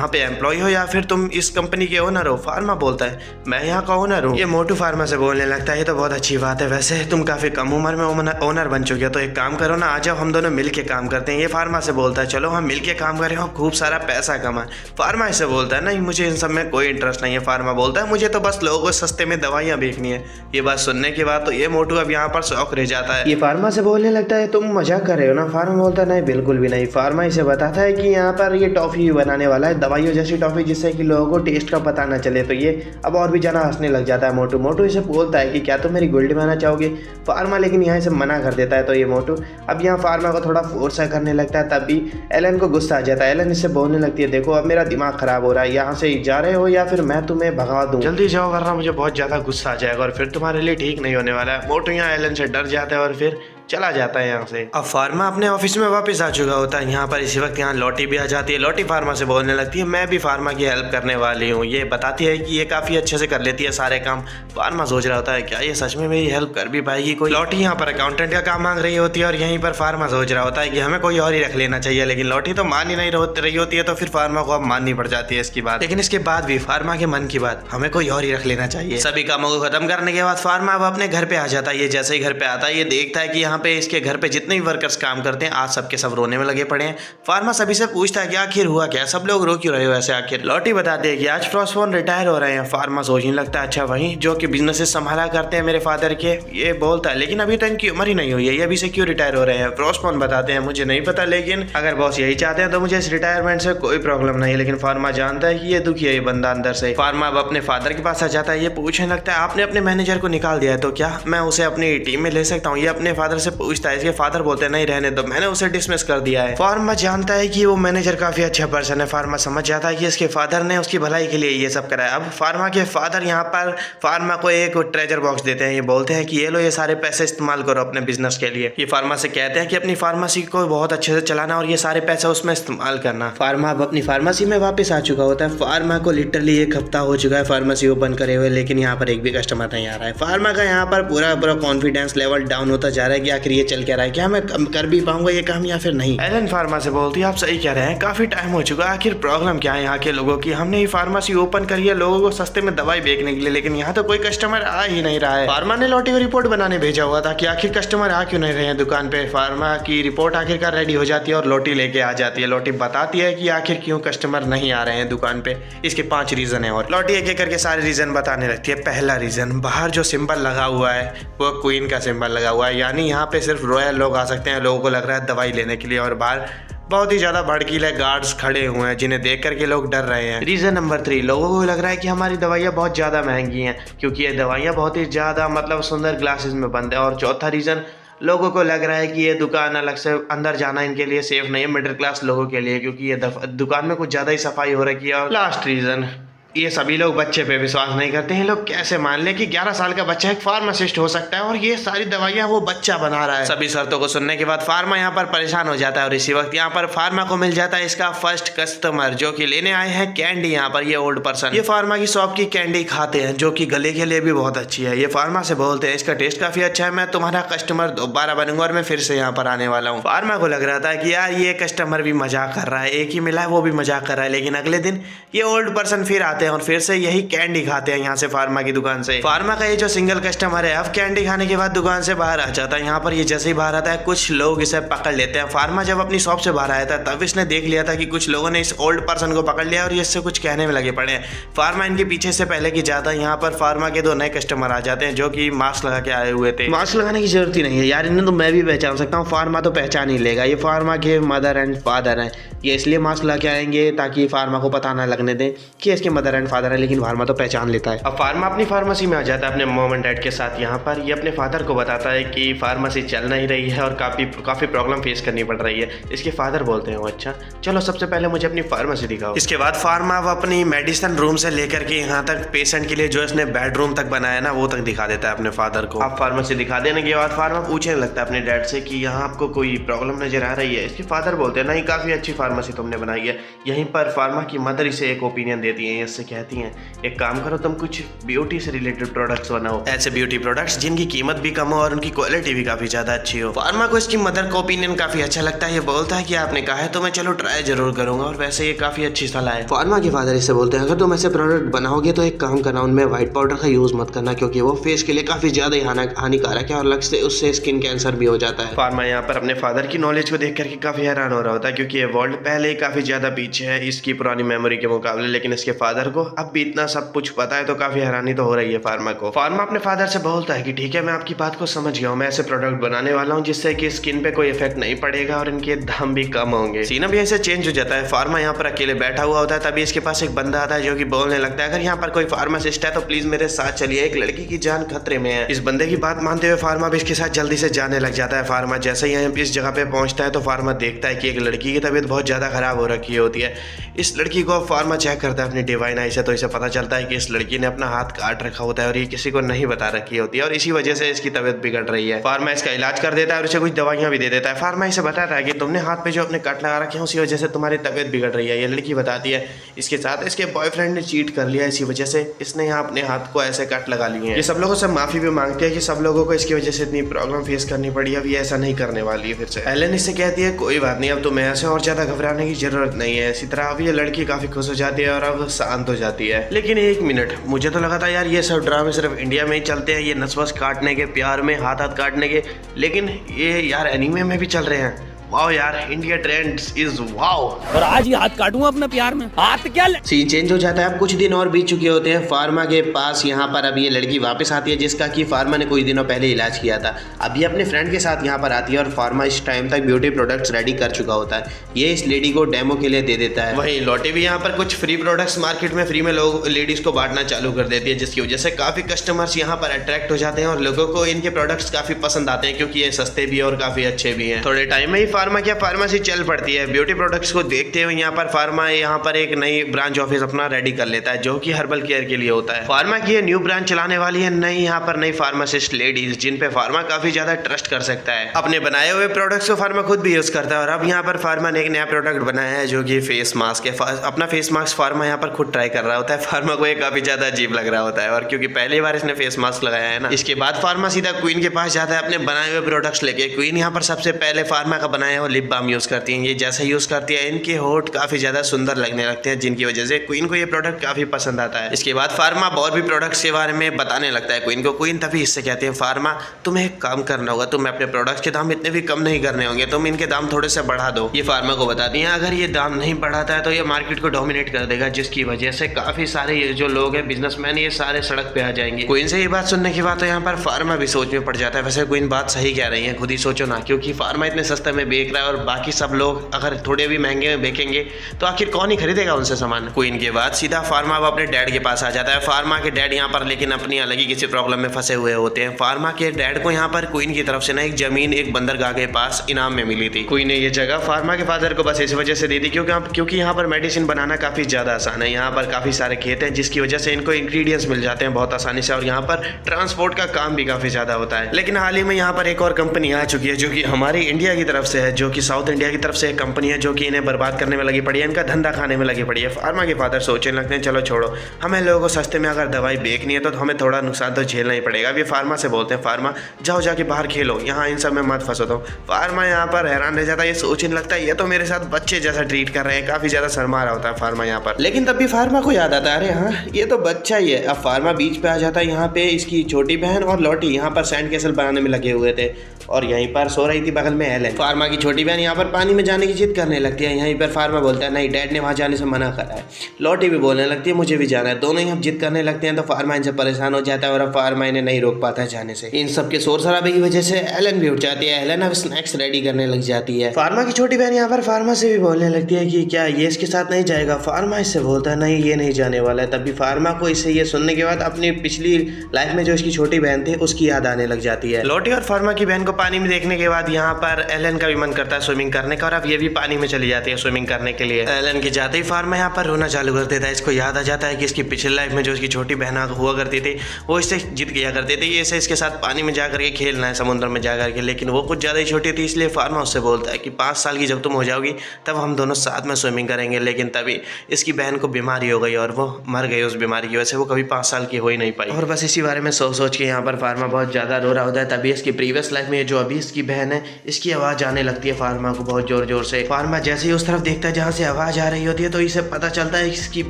पे एम्प्लॉय हो या फिर तुम इस कंपनी के ओनर हो? फार्मा बोलता है, मैं यहाँ का ओनर हूँ। ये मोटू फार्मा से बोलने लगता है, ये तो बहुत अच्छी बात है, वैसे तुम काफी कम उम्र में ओनर बन चुके हो, तो एक काम करो ना, आ जाओ हम दोनों मिलके काम करते हैं। ये फार्मा से बोलता है, चलो हम मिलके काम करें और खूब सारा पैसा कमाएं। फार्मा इससे बोलता है, नहीं मुझे इन सब में कोई इंटरेस्ट नहीं है। फार्मा बोलता है, मुझे तो बस लोगों को सस्ते में दवाइयाँ बेचनी है। ये बात सुनने के बाद तो ये मोटू अब यहाँ पर शौक रह जाता है। ये फार्मा से बोलने लगता है, तुम मजाक कर रहे हो ना? फार्मा बोलता है, नहीं बिल्कुल भी नहीं। फार्मा इसे बताता है कि यहाँ पर ये टॉफी भी बनाने वाला है, दवाइयों जैसी टॉफी, जिससे कि लोगों को टेस्ट का पता ना चले। तो ये अब और भी ज़्यादा हंसने लग जाता है मोटू। मोटू इसे बोलता है कि क्या तुम मेरी गोल्ड बनाना चाहोगे? फार्मा लेकिन यहाँ से मना कर देता है। तो ये मोटू अब यहाँ फार्मा को थोड़ा फोर्स करने लगता है। तभी एलन को गुस्सा आ जाता है। एलन इससे बोलने लगती है, देखो अब मेरा दिमाग खराब हो रहा है, यहाँ से जा रहे हो या फिर मैं तुम्हें भगा दूँ, जल्दी जाओ वरना मुझे बहुत ज़्यादा गुस्सा आ जाएगा और फिर तुम्हारे लिए ठीक नहीं होने वाला है। मोटू यहाँ एलन से डर जाता है और फिर चला जाता है यहाँ से। अब फार्मा अपने ऑफिस में वापस आ चुका होता है। यहाँ पर इसी वक्त यहाँ लॉटी भी आ जाती है। लॉटी फार्मा से बोलने लगती है, मैं भी फार्मा की हेल्प करने वाली हूँ। ये बताती है कि ये काफ़ी अच्छे से कर लेती है सारे काम। फार्मा सोच रहा होता है, क्या ये सच में मेरी हेल्प कर भी पाएगी कोई? लॉटी यहाँ पर अकाउंटेंट का काम मांग रही होती है और यहीं पर फार्मा सोच रहा होता है कि हमें कोई और ही रख लेना चाहिए, लेकिन लॉटी तो मान ही नहीं रही होती है। तो फिर फार्मा को अब माननी पड़ जाती है इसकी बात। लेकिन इसके बाद भी फार्मा के मन की बात, हमें कोई और ही रख लेना चाहिए। सभी कामों को खत्म करने के बाद फार्मा अब अपने घर पे आ जाता है। ये जैसे ही घर पे आता है, ये देखता है कि यहाँ पे इसके घर पे जितने भी वर्कर्स काम करते हैं आज सबके सब रोने में लगे पड़े हैं। फार्मा सभी से पूछता है कि आखिर हुआ क्या, सब लोग रो क्यों रहे हो ऐसे आखिर? लॉटी बताते हैं कि आज फ्रॉस्टबोर्न रिटायर हो रहे हैं। फार्मा सोचने लगता है, अच्छा वही जो कि बिजनेसेस संभाला करते हैं मेरे फादर के। ये बोलता है, लेकिन अभी तो इनकी उम्र ही नहीं हुई है, ये अभी से क्यों रिटायर हो रहे हैं? फ्रॉस्टबोर्न बताते हैं, मुझे नहीं पता, लेकिन अगर बॉस यही चाहते हैं तो मुझे इस रिटायरमेंट से कोई प्रॉब्लम नहीं है। लेकिन फार्मा जानता है कि ये दुखी है ये बंदा अंदर से। फार्मा अब अपने फादर के पास आ जाता है। ये पूछने लगता है, आपने अपने मैनेजर को निकाल दिया है तो क्या मैं उसे अपनी टीम में ले सकता हूँ? ये अपने फादर से पूछता है। इसके फादर बोलते हैं, नहीं रहने दो, मैंने उसे डिसमिस कर दिया है। फार्मा जानता है कि वो मैनेजर काफी अच्छा पर्सन है। फार्मा समझ जाता है कि इसके फादर ने उसकी भलाई के लिए ये सब करा है। अब फार्मा के फादर यहाँ पर फार्मा को एक ट्रेजर बॉक्स देते हैं। ये बोलते हैं कि ये लो, ये सारे पैसे इस्तेमाल करो अपने बिजनेस के लिए। ये फार्मा से कहते हैं कि अपनी फार्मेसी को बहुत अच्छे से चलाना और ये सारे पैसे उसमें इस्तेमाल करना। फार्मा अब अपनी फार्मेसी में वापस आ चुका होता है। फार्मा को लिटरली 1 हफ्ता हो चुका है फार्मेसी ओपन करे हुए, लेकिन यहाँ पर एक भी कस्टमर नहीं आ रहा है। फार्मा का यहाँ पर पूरा कॉन्फिडेंस लेवल डाउन होता जा रहा है कि आखिर ये चल क्या रहा है, क्या मैं कर भी पाऊंगा ये काम या फिर नहीं? एलन फार्मा से बोलती है, आप सही कह रहे हैं, काफी टाइम हो चुका है, आखिर प्रॉब्लम क्या है यहाँ के लोगों की? हमने ये फार्मेसी ओपन करी है लोगों को सस्ते में दवाई बेचने के लिए, लेकिन यहाँ तो कोई कस्टमर आ ही नहीं रहा है। फार्मा ने लॉटी को रिपोर्ट बनाने भेजा हुआ था कि आखिर कस्टमर आ क्यों नहीं रहे हैं दुकान पे। फार्मा की रिपोर्ट आखिरकार रेडी हो जाती है और लॉटी लेके आ जाती है। लॉटी बताती है कि आखिर क्यों कस्टमर नहीं आ रहे हैं दुकान पे, इसके 5 रीजन है। और लॉटी एक एक करके सारे रीजन बताने लगती है। पहला रीजन, बाहर जो सिंबल लगा हुआ है वो क्वीन का सिंबल लगा हुआ है, यानी यहाँ पे सिर्फ रॉयल लोग आ सकते हैं। लोगों को लग रहा है दवाई लेने के लिए और बाहर बहुत ही ज्यादा भड़कीले गार्ड्स खड़े हुए हैं जिन्हें देख करके लोग डर रहे हैं। रीजन नंबर 3, लोगों को लग रहा है कि हमारी दवाइयाँ बहुत ज्यादा महंगी हैं क्योंकि ये दवाइयाँ बहुत ही ज्यादा मतलब सुंदर ग्लासेस में बंद है। और चौथा रीजन, लोगों को लग रहा है कि ये दुकान अलग से अंदर जाना इनके लिए सेफ नहीं है, मिडिल क्लास लोगों के लिए, क्योंकि ये दुकान में कुछ ज्यादा ही सफाई हो रखी है। और लास्ट रीजन, ये सभी लोग बच्चे पे विश्वास नहीं करते हैं। लोग कैसे मान ले कि 11 साल का बच्चा एक फार्मासिस्ट हो सकता है और ये सारी दवाइयाँ वो बच्चा बना रहा है। सभी शर्तों को सुनने के बाद फार्मा यहाँ पर परेशान हो जाता है और इसी वक्त यहाँ पर फार्मा को मिल जाता है इसका फर्स्ट कस्टमर, जो कि लेने आए हैं कैंडी। यहाँ पर ये ओल्ड पर्सन ये फार्मा की शॉप की कैंडी खाते हैं जो कि गले के लिए भी बहुत अच्छी है। ये फार्मा से बोलते हैं, इसका टेस्ट काफी अच्छा है, मैं तुम्हारा कस्टमर दोबारा बनूंगा और मैं फिर से यहाँ पर आने वाला हूँ। फार्मा को लग रहा था कि यार ये कस्टमर भी मजाक कर रहा है, एक ही मिला है वो भी मजाक कर रहा है। लेकिन अगले दिन ये ओल्ड पर्सन फिर आते हैं और फिर से यही कैंडी खाते हैं यहाँ से फार्मा की दुकान से। फार्मा का ये जो सिंगल कस्टमर है अब कैंडी खाने के बाद दुकान से बाहर आ जाता है। यहाँ पर ये जैसे ही बाहर आता है कुछ लोग इसे पकड़ लेते हैं। फार्मा जब अपनी शॉप से बाहर आया था तब इसने देख लिया था कि कुछ लोगों ने इस ओल्ड पर्सन को पकड़ लिया और ये इससे कुछ कहने में लगे पड़े हैं। फार्मा इनके पीछे से पहले की जाता है। यहाँ पर फार्मा के 2 नए कस्टमर आ जाते हैं जो कि मास्क लगा के आए हुए थे। मास्क लगाने की जरूरत ही नहीं है यार, इन्हें तो मैं भी पहचान सकता हूँ, फार्मा तो पहचान ही लेगा। ये फार्मा के मदर एंड फादर हैं, ये इसलिए मास्क लगा के आएंगे ताकि फार्मा को पता ना लगने दें कि इसके मदर एंड फादर है, लेकिन फार्मा तो पहचान लेता है। अब फार्मा अपनी फार्मेसी में आ जाता है अपने मॉम एंड डैड के साथ। यहाँ पर ये अपने फादर को बताता है कि फार्मेसी चल नहीं रही है और काफी प्रॉब्लम फेस करनी पड़ रही है। इसके फादर बोलते हैं, अच्छा चलो सबसे पहले मुझे अपनी फार्मेसी दिखाओ। इसके बाद फार्मा अपनी मेडिसिन रूम से लेकर के यहाँ तक पेशेंट के लिए जो इसने बेडरूम तक बनाया ना वो तक दिखा देता है अपने फादर को। अब फार्मेसी दिखा देने के बाद फार्मा पूछने लगता है अपने डैड से कि यहाँ आपको कोई प्रॉब्लम नजर आ रही है? इसके फादर बोलते हैं, नहीं काफी अच्छी फार्मेसी तुमने बनाई है। यहीं पर फार्मा की मदर इसे एक ओपिनियन देती है, उससे कहती हैं एक काम करो, तुम कुछ ब्यूटी से रिलेटेड प्रोडक्ट्स बनाओ, ऐसे ब्यूटी प्रोडक्ट्स जिनकी कीमत भी कम हो और उनकी क्वालिटी भी काफी ज्यादा अच्छी हो। फार्मा को इसकी मदर का ओपिनियन काफी अच्छा लगता है। ये बोलता है कि आपने कहा है तो मैं चलो ट्राई जरूर करूंगा, और वैसे ये काफी अच्छी सलाह है। फार्मा के फादर इससे बोलते हैं अगर तुम ऐसे प्रोडक्ट बनाओगे तो एक काम करना, उनमें व्हाइट पाउडर का यूज मत करना, क्योंकि वो फेस के लिए काफी ज्यादा हानिकारक है और लग से उससे स्किन कैंसर भी हो जाता है। फार्मा यहाँ पर अपने फादर की नॉलेज को देख करके काफी हैरान हो रहा होता है, क्योंकि ये वर्ल्ड पहले ही काफी ज्यादा पीछे है इसकी पुरानी मेमोरी के मुकाबले, लेकिन इसके फादर को अब भी इतना सब कुछ पता है, तो काफी हैरानी तो हो रही है फार्मा को। फार्मा अपने फादर से बोलता है कि ठीक है, मैं आपकी बात को समझ गया हूँ, मैं ऐसे प्रोडक्ट बनाने वाला हूँ जिससे कि स्किन पे कोई इफेक्ट नहीं पड़ेगा और इनके दाम भी कम होंगे। सीन भी ऐसे चेंज हो जाता है। फार्मा यहाँ पर अकेले बैठा हुआ होता है, तभी इसके पास एक बंदा आता है जो कि बोलने लगता है अगर यहाँ पर कोई फार्मासिस्ट है तो प्लीज मेरे साथ चलिए, एक लड़की की जान खतरे में है। इस बंदे की बात मानते हुए फार्मा भी इसके साथ जल्दी से जाने लग जाता है। फार्मा जैसे ही यहाँ इस जगह पे पहुंचता है तो फार्मा देखता है कि एक लड़की की तबीयत बहुत ज्यादा खराब हो रखी होती है। इस लड़की को फार्मा चेक करता है अपनी डिवाइन आई से, तो इसे पता चलता है कि इस लड़की ने अपना हाथ काट रखा होता है और ये किसी को नहीं बता रखी होती है, और इसी वजह से इसकी तबीयत बिगड़ रही है। फार्मा इसका इलाज कर देता है और उसे कुछ दवाइयां भी दे देता है। फार्मा इसे बताता है कि तुमने हाथ पे जो अपने कट लगा रखे हैं उसी वजह से तुम्हारी तबीयत बिगड़ रही है। ये लड़की बताती है इसके साथ इसके बॉयफ्रेंड ने चीट कर लिया, इसी वजह से इसने यहाँ अपने हाथ को ऐसे कट लगा लिए हैं। ये सब लोगों से माफी भी मांगती है कि सब लोगों को इसकी वजह से इतनी प्रॉब्लम फेस करनी पड़ी, अब ये ऐसा नहीं करने वाली है फिर से। एलन इससे कहती है कोई बात नहीं, अब तुम्हें ऐसे और ज्यादा घबराने की जरूरत नहीं है। इसी तरह अब ये लड़की काफी खुश हो जाती है और अब शांत हो जाती है। लेकिन एक मिनट, मुझे तो लगा था यार ये सब ड्रामे सिर्फ इंडिया में ही चलते हैं, ये नस-बस काटने के, प्यार में हाथ काटने के, लेकिन ये यार एनीमे में भी चल रहे हैं। वाओ यार, इंडिया ट्रेंड्स इज वाओ। और आज ही हाथ काटूंगा अपने प्यार में, हाथ क्या सीन चेंज हो जाता है। अब कुछ दिन और बीत चुके होते हैं। फार्मा के पास यहाँ पर अब ये लड़की वापस आती है जिसका कि फार्मा ने कुछ दिनों पहले इलाज किया था। अब ये अपने फ्रेंड के साथ यहाँ पर आती है और फार्मा इस टाइम तक ब्यूटी प्रोडक्ट्स रेडी कर चुका होता है। ये इस लेडी को डेमो के लिए दे देता है। वहीं लॉटी भी यहाँ पर कुछ फ्री प्रोडक्ट्स मार्केट में फ्री में लोग लेडीज को बांटना चालू कर देती है, जिसकी वजह से काफी कस्टमर्स यहाँ पर अट्रैक्ट हो जाते हैं और लोगों को इनके प्रोडक्ट्स काफी पसंद आते हैं, क्योंकि ये सस्ते भी और काफी अच्छे भी हैं। थोड़े टाइम में ही फार्मा क्या फार्मेसी चल पड़ती है। ब्यूटी प्रोडक्ट्स को देखते हुए यहाँ पर फार्मा यहाँ पर एक नई ब्रांच ऑफिस अपना रेडी कर लेता है, जो कि हर्बल केयर के लिए होता है। फार्मा की ये न्यू ब्रांच चलाने वाली है नई यहाँ पर नई फार्मासिस्ट लेडीज, जिन पे फार्मा काफी ज्यादा ट्रस्ट कर सकता है। अपने बनाए हुए प्रोडक्ट्स को फार्मा खुद भी यूज करता है, और अब यहाँ पर फार्मा ने एक नया प्रोडक्ट बनाया है जो कि फेस मास्क है। अपना फेस मास्क फार्मा यहाँ पर खुद ट्राई कर रहा होता है। फार्मा को ये काफी ज्यादा अजीब लग रहा होता है, और क्योंकि पहली बार इसने फेस मास्क लगाया है ना। इसके बाद फार्मा सीधा क्वीन के पास जाता है अपने बनाए हुए प्रोडक्ट्स लेके। क्वीन यहाँ पर सबसे पहले फार्मा का बनाया हुआ लिप बाम यूज करती है। ये जैसे यूज करती है इनके होठ काफी ज्यादा सुंदर लगने लगते हैं, जिनकी वजह से क्वीन को ये प्रोडक्ट काफी पसंद आता है। इसके बाद फार्मा और भी प्रोडक्ट्स के बारे में बताने लगता है क्वीन को। क्वीन तभी इससे कहती है फार्मा तुम्हें एक काम करना होगा, तुम्हें अपने प्रोडक्ट्स के दाम इतने भी कम नहीं करने होंगे, तुम इनके दाम थोड़े से बढ़ा दो। ये फार्मा को बताती है अगर ये दाम नहीं बढ़ाता है तो ये मार्केट को डोमिनेट कर देगा, जिसकी वजह से काफी सारे ये जो लोग हैं बिजनेसमैन ये सारे सड़क पे आ जाएंगे। क्वीन से ये बात सुनने के बाद तो यहाँ पर फार्मा भी सोच में पड़ जाता है। वैसे क्वीन बात सही कह रही है, खुद ही सोचो ना, क्योंकि फार्मा इतने सस्ते में बेच रहा है और बाकी सब लोग अगर थोड़े भी महंगे में बेचेंगे तो आखिर कौन ही खरीदेगा उनसे सामान। क्वीन के बाद सीधा फार्मा अपने डैड के पास आ जाता है। फार्मा के डैड यहाँ पर लेकिन अपनी अलग ही किसी प्रॉब्लम में फंसे हुए होते हैं। फार्मा के डैड को यहाँ पर क्वीन की तरफ से ना एक जमीन एक बंदरगाह के पास इनाम में मिली थी। क्वीन ने ये जगह फार्मा के फादर को बस इस वजह से दी थी क्योंकि यहाँ पर मेडिसिन बनाना काफी ज्यादा आसान है। यहाँ पर काफी सारे खेत हैं, जिसकी वजह से इनको इंग्रेडिएंट्स मिल जाते हैं बहुत आसानी से, और यहाँ पर ट्रांसपोर्ट का काम भी काफी ज्यादा होता है। लेकिन हाल ही में यहाँ पर एक और कंपनी आ चुकी है जो कि हमारी इंडिया की तरफ से है, जो कि साउथ इंडिया की तरफ से एक कंपनी है जो कि इन्हें बर्बाद करने में लगी पड़ी है, इनका धंधा खाने में लगी पड़ी है। फार्मा के फादर सोचने लगते हैं चलो छोड़ो, हमें लोगों को सस्ते में अगर दवाई बेचनी है तो हमें थोड़ा नुकसान तो झेलना ही पड़ेगा। अभी फार्मा से बोलते हैं फार्मा जाओ जाके बाहर खेलो, यहाँ इन सब में मत फंसो। तो फार्मा यहाँ पर हैरान रह जाता है, ये सोचने लगता है ये तो मेरे साथ बच्चे जैसा ट्रीट कर रहे हैं, काफी ज्यादा शर्मा रहा होता है फार्मा यहाँ पर। लेकिन तब भी फार्मा को याद आता है अरे हाँ ये तो बच्चा ही है। अब फार्मा बीच पे आ जाता है, यहाँ पे इसकी छोटी बहन और लॉटी यहाँ पर सैंड कैसल बनाने में लगे हुए थे और यहीं पर सो रही थी बगल में एलन। फार्मा की छोटी बहन यहाँ पर पानी में जाने की जिद करने लगती है। यहीं पर फार्मा बोलता है नहीं डैड ने वहाँ जाने से मना करा है। लॉटी भी बोलने लगती है मुझे भी जाना है। दोनों ही अब जिद करने लगते हैं तो फार्मा इनसे परेशान हो जाता है और अब फार्मा इन्हें नहीं रोक पाता है जाने से। इन सब के शोर शराबे की वजह से एलन भी उठ जाती है। एलन अब स्नैक्स रेडी करने लग जाती है। फार्मा की छोटी बहन यहाँ पर फार्मा से भी बोलने लगती है कि क्या ये इसके साथ नहीं जाएगा। फार्मा इससे बोलता है नहीं ये नहीं जाने वाला है। तभी फार्मा को इससे ये सुनने के बाद अपनी पिछली लाइफ में जो इसकी छोटी बहन थी उसकी याद आने लग जाती है। लॉटी और फार्मा की बहन को पानी में देखने के बाद यहाँ पर एलन का भी मन करता है स्विमिंग करने का और अब ये भी पानी में चली जाती है स्विमिंग करने के लिए। एलन के जाते ही फार्मा यहाँ पर रोना चालू कर देता है। इसको याद आ जाता है कि इसकी पिछली लाइफ में जो इसकी छोटी बहन हुआ करती थी वो इससे जीत गया करते थे, ये इसे इसके साथ पानी में जाकर के खेलना है, समुद्र में जाकर के, लेकिन वो कुछ ज़्यादा ही छोटी थी। इसलिए फार्मा उससे बोलता है कि 5 साल की जब तुम हो जाओगी तब हम दोनों साथ में स्विमिंग करेंगे। लेकिन तभी इसकी बहन को बीमारी हो गई और वो मर गई। उस बीमारी की वजह से वो कभी 5 साल की हो ही नहीं पाई और बस इसी बारे में सोच के यहाँ पर फार्मा बहुत ज़्यादा रो रहा होता है। तभी इसकी प्रीवियस लाइफ में जो अभी इसकी बहन है इसकी आवाज़ आने लगती है फार्मा को बहुत जोर जोर से। फार्मा जैसे ही उस तरफ देखता है जहाँ से आवाज़ आ रही होती है तो इसे पता चलता है इसकी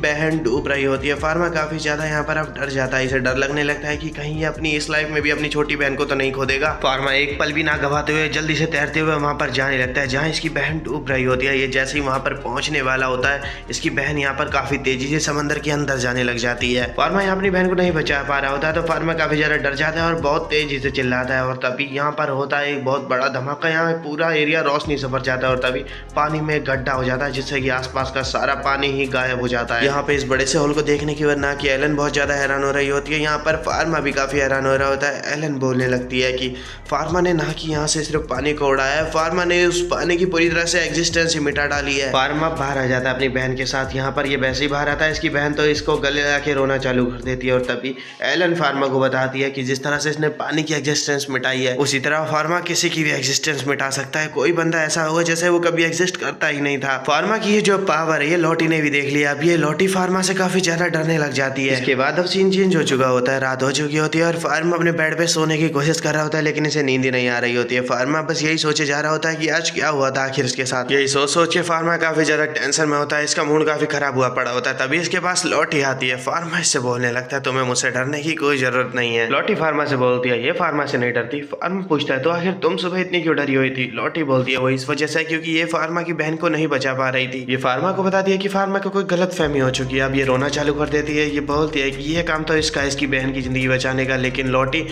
बहन डूब रही होती है। फार्मा काफ़ी ज़्यादा यहाँ पर अब डर जाता है। इसे डर लगने लगता है कि कहीं ये अपनी इस लाइफ में भी अपनी छोटी बहन को तो नहीं खो देगा। फार्मा एक पल भी ना गवाते हुए जल्दी से तैरते हुए वहाँ पर जाने लगता है जहाँ इसकी बहन डूब रही होती है। ये जैसे ही वहाँ पर पहुँचने वाला होता है इसकी बहन यहाँ पर काफ़ी तेजी से समंदर के अंदर जाने लग जाती है। फार्मा यहाँ अपनी बहन को नहीं बचा पा रहा होता है तो फार्मा काफ़ी ज़्यादा डर जाता है और बहुत तेजी से चिल्लाता है और तभी यहाँ पर होता है एक बहुत बड़ा धमाका। यहाँ पूरा एरिया रोशनी से भर जाता है और तभी पानी में गड्ढा हो जाता है जिससे कि आसपास का सारा पानी ही गायब हो जाता है। यहाँ पे इस बड़े से होल को देखने की वजह कि एलन बहुत ज़्यादा हैरान हो रही होती है। यहाँ पर फार्मा भी काफ़ी हैरान हो रहा होता है। एलन बोलने लगती है कि फार्मा ने ना कि यहाँ से सिर्फ पानी को उड़ाया है, फार्मा ने उस पानी की पूरी तरह से एग्जिस्टेंस ही मिटा डाली है। फार्मा बाहर आ जाता है अपनी बहन के साथ। यहाँ पर ये वैसे ही बाहर आता है, इसकी बहन तो इसको गले लगा के रोना चालू कर देती है और तभी एलन फार्मा को बताती है कि जिस तरह से इसने पानी की एग्जिस्टेंस मिटाई है उसी तरह फार्मा किसी की भी एग्जिस्टेंस मिटा सकता है। कोई बंदा ऐसा होगा जैसे वो कभी एग्जिस्ट करता ही नहीं था। फार्मा की ये जो पावर है ये लॉटी ने भी देख लिया। अब ये लॉटी फार्मा से काफी ज्यादा डरने लग जाती है। इसके बाद अब सीन चेंज हो चुका होता है, रात हो चुकी होती है और फार्मा अपने बेड पे सोने की कोशिश कर रहा होता है लेकिन इसे नींद ही नहीं आ रही होती है। फार्मा बस यही सोचे जा रहा होता है कि आज क्या हुआ था आखिर इसके साथ। यही सोच के फार्मा काफी ज्यादा टेंशन में होता है, इसका मूड काफी खराब हुआ पड़ा होता है। तभी इसके पास लॉटी आती है। फार्मा इससे बोलने लगता है तुम्हें मुझसे डरने की कोई जरूरत नहीं है। लॉटी फार्मा से बोलती है, ये फार्मा से नहीं डरती। फार्मा पूछता है तो आखिर तुम सुबह इतनी क्यों डरी हुई थी? लॉटी बोलती है वो इस वजह से क्योंकि ये फार्मा की बहन को नहीं बचा पा रही थी। ये फार्मा को बताती है कि फार्मा को कोई गलत फहमी हो चुकी है। अब ये रोना चालू कर देती है। ये बोलती है कि ये काम तो इसका इसकी बहन की जिंदगी बचाने का, लेकिन लॉटी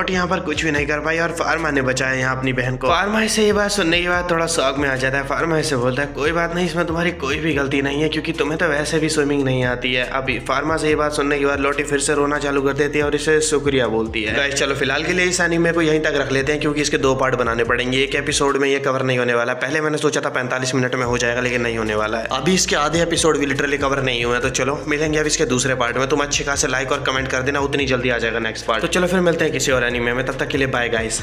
यहाँ पर कुछ भी नहीं कर पाई और फार्मा ने बचाया यहाँ अपनी बहन को। फार्मा से ये बात सुनने के बाद थोड़ा शौक में आ जाता है। फार्मा ऐसे बोलता है कोई बात नहीं, इसमें तुम्हारी कोई भी गलती नहीं है क्योंकि तुम्हें तो वैसे भी स्विमिंग नहीं आती है। अभी फार्मा से ये बात सुनने के बाद लॉटी फिर से रोना चालू कर देती है और इसे शुक्रिया बोलती है। गाइस चलो फिलहाल के लिए इस एनीमे को यहीं तक रख लेते हैं क्योंकि इसके 2 पार्ट बनाने पड़ेंगे। एक एपिसोड में ये कवर नहीं होने वाला। पहले मैंने सोचा था 45 मिनट में हो जाएगा लेकिन नहीं होने वाला है। अभी इसके आधे एपिसोड भी लिटरली कवर नहीं हुए। तो चलो मिलेंगे अब इसके दूसरे पार्ट में। तुम अच्छे खासे लाइक और कमेंट कर देना, उतनी जल्दी आ जाएगा नेक्स्ट पार्ट। तो चलो फिर मिलते हैं किसी और एनीमे में, तब तक के लिए बाय गाइस।